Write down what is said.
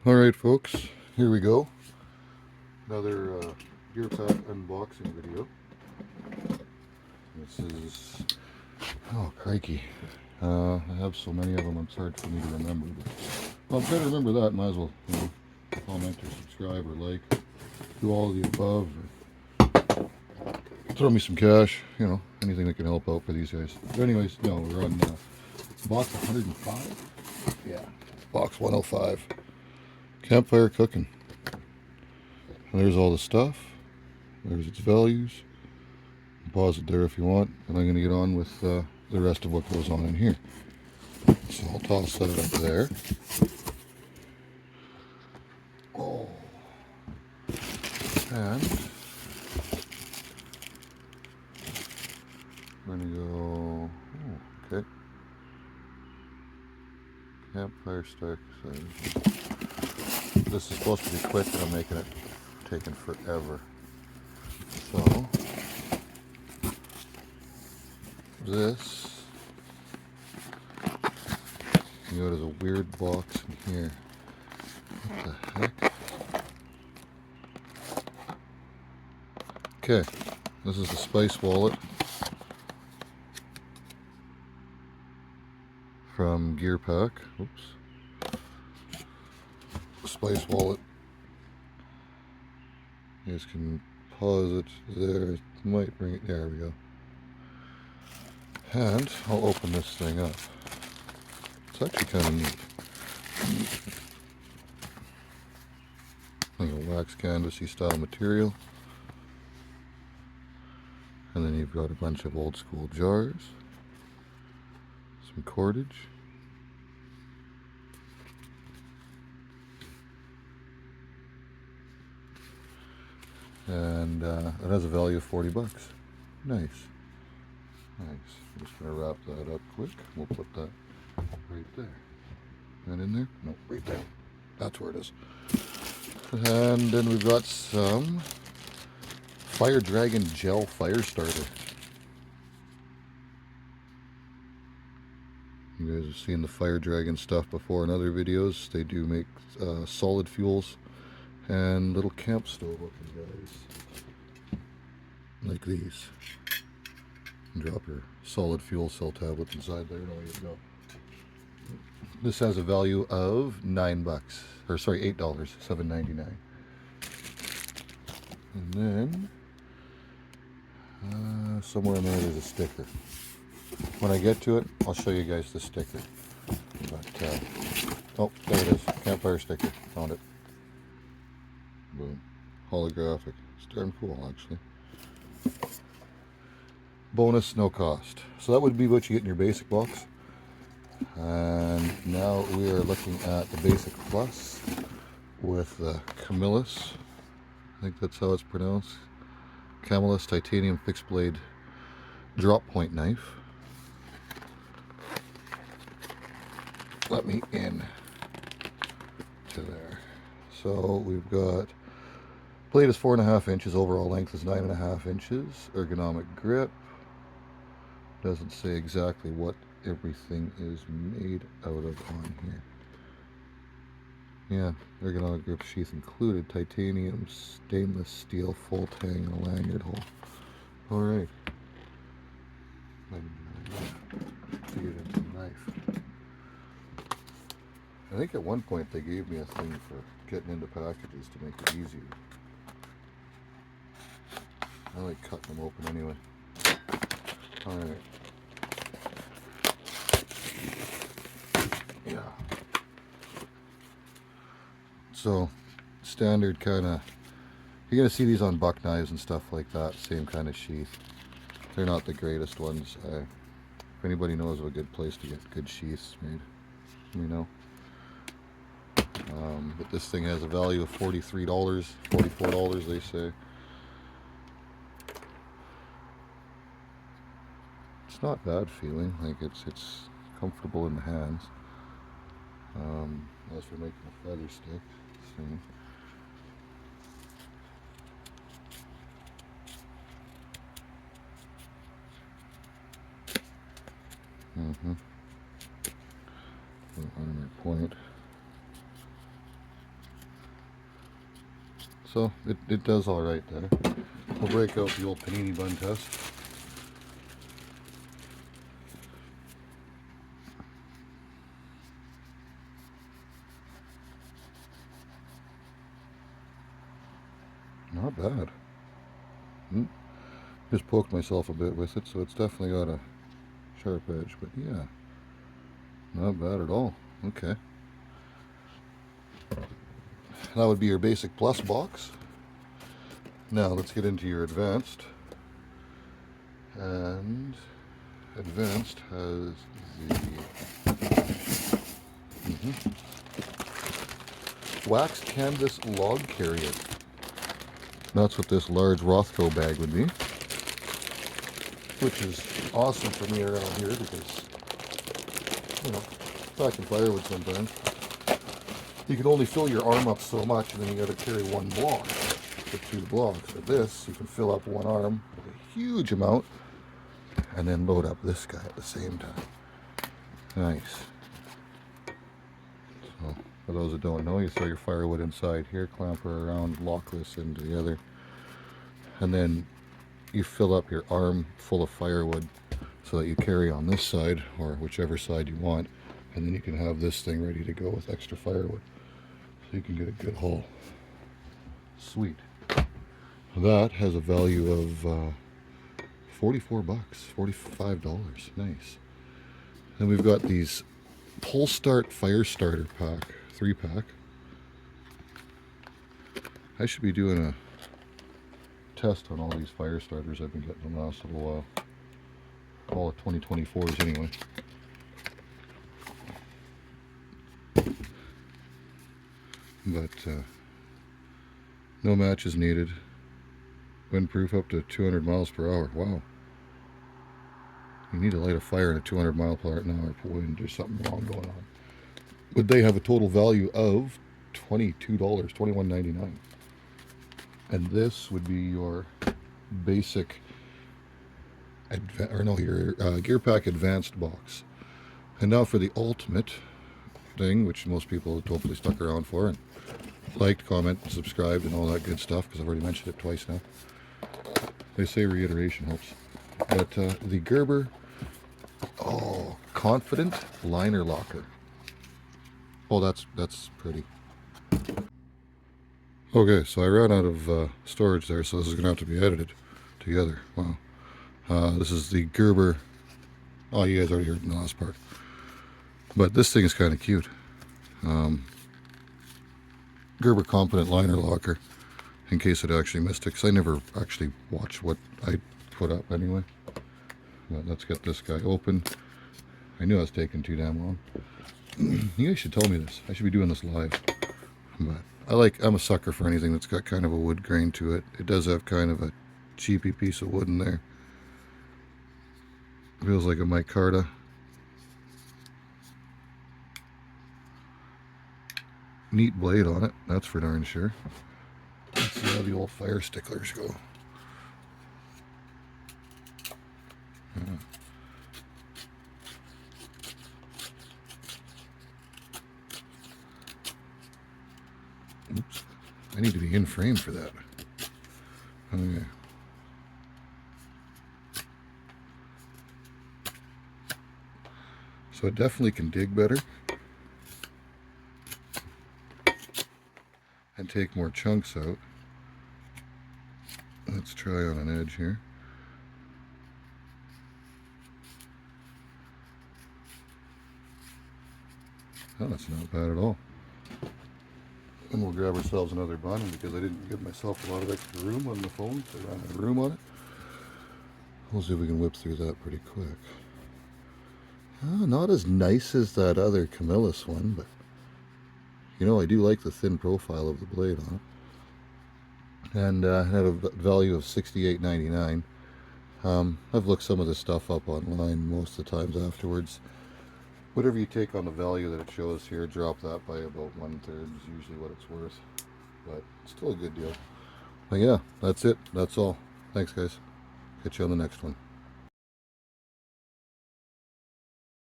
Alright folks, here we go. Another gearpack unboxing video. This is, oh crikey, I have so many of them it's hard for me to remember. But, well, I'm trying to remember that, might as well, comment or subscribe or like, do all of the above, or throw me some cash, anything that can help out for these guys. But anyways, no, we're on box 105? Yeah, box 105. Campfire cooking. And there's all the stuff. There's its values. Pause it there if you want. And I'm going to get on with the rest of what goes on in here. So I'll toss that up there. Oh. And I'm going to go... Oh, okay. Campfire stick. This is supposed to be quick, and I'm making it taking forever. So this, there's a weird box in here. What the heck? Okay, this is the spice wallet from Gearpack. Oops. Spice wallet. You guys can pause it there. It might bring it. There we go. And I'll open this thing up. It's actually kind of neat. Like a wax canvasy style material. And then you've got a bunch of old school jars. Some cordage. And it has a value of 40 bucks. Nice. Nice. I'm just going to wrap that up quick. We'll put that right there. That in there? No, right there. That's where it is. And then we've got some Fire Dragon Gel Fire Starter. You guys have seen the Fire Dragon stuff before in other videos. They do make solid fuels and little camp stove looking guys. Like these. Drop your solid fuel cell tablets inside there and away you go. This has a value of $9, or sorry, $8, $7.99. And then somewhere in there there's a sticker. When I get to it, I'll show you guys the sticker. But oh, there it is, campfire sticker. Found it. Boom, holographic. It's darn cool, actually. Bonus, no cost. So that would be what you get in your basic box. And now we are looking at the basic plus with the Camillus. I think that's how it's pronounced. Camillus titanium fixed blade drop point knife. Let me in to there. So we've got blade is 4.5 inches. Overall length is 9.5 inches. Ergonomic grip. Doesn't say exactly what everything is made out of on here. Yeah, ergonomic grip sheath included. Titanium, stainless steel, full tang, and a lanyard hole. Alright. To get into the knife. I think at one point they gave me a thing for getting into packages to make it easier. I like cutting them open anyway. Alright. Yeah. So, standard kind of, you're going to see these on buck knives and stuff like that, same kind of sheath. They're not the greatest ones. If anybody knows of a good place to get good sheaths made, let me know. But this thing has a value of $43, $44 they say. It's not bad feeling, like it's comfortable in the hands. As for making a feather stick, so. On my point. so it does all right there. We'll break out the old panini bun test. Not bad. Just poked myself a bit with it, so it's definitely got a sharp edge, but yeah, not bad at all. Okay. That would be your basic plus box. Now let's get into your advanced. And advanced has the waxed canvas log carrier. That's what this large Rothko bag would be, which is awesome for me around here because, you know, packing firewood sometimes. You can only fill your arm up so much, and then you got to carry one block or 2 blocks. But this, you can fill up one arm with a huge amount, and then load up this guy at the same time. Nice. So, for those that don't know, you throw your firewood inside here, clamp her around, lock this in together, and then you fill up your arm full of firewood so that you carry on this side or whichever side you want, and then you can have this thing ready to go with extra firewood. So you can get a good haul. Sweet. That has a value of 44 bucks, $45. Nice. And we've got these Pull Start Fire Starter Pack, 3-pack. I should be doing a test on all these fire starters I've been getting the last little while. All of 2024s anyway. But no matches needed. Windproof up to 200 miles per hour. Wow. You need to light a fire in a 200 mile per hour wind. There's something wrong going on. But they have a total value of $22, $21.99. And this would be your basic, your gearpack advanced box. And now for the ultimate thing, which most people have hopefully stuck around for and liked, commented, subscribed, and all that good stuff, because I've already mentioned it twice now. They say reiteration helps. But the Gerber, Confident Liner Locker. Oh, that's pretty. Okay, so I ran out of storage there, so this is going to have to be edited together. Wow. This is the Gerber. Oh, you guys already heard in the last part. But this thing is kind of cute. Gerber Confident Liner Locker, in case it actually missed it, because I never actually watched what I put up anyway. But let's get this guy open. I knew I was taking too damn long. You guys should tell me this. I should be doing this live. But I'm a sucker for anything that's got kind of a wood grain to it. It does have kind of a cheapy piece of wood in there. Feels like a micarta. Neat blade on it, that's for darn sure. Let's see how the old fire sticklers go. Yeah. Oops. I need to be in frame for that. Okay. So it definitely can dig better and take more chunks out. Let's try on an edge here. Oh, that's not bad at all. And we'll grab ourselves another bun, and because I didn't give myself a lot of extra room on the phone, so I ran out of room on it. We'll see if we can whip through that pretty quick. Not as nice as that other Camillus one, but you know, I do like the thin profile of the blade on it. And had a value of $68.99. I've looked some of this stuff up online most of the times afterwards. Whatever you take on the value that it shows here, drop that by about 1/3 is usually what it's worth. But still a good deal. But yeah, that's it. That's all. Thanks, guys. Catch you on the next one.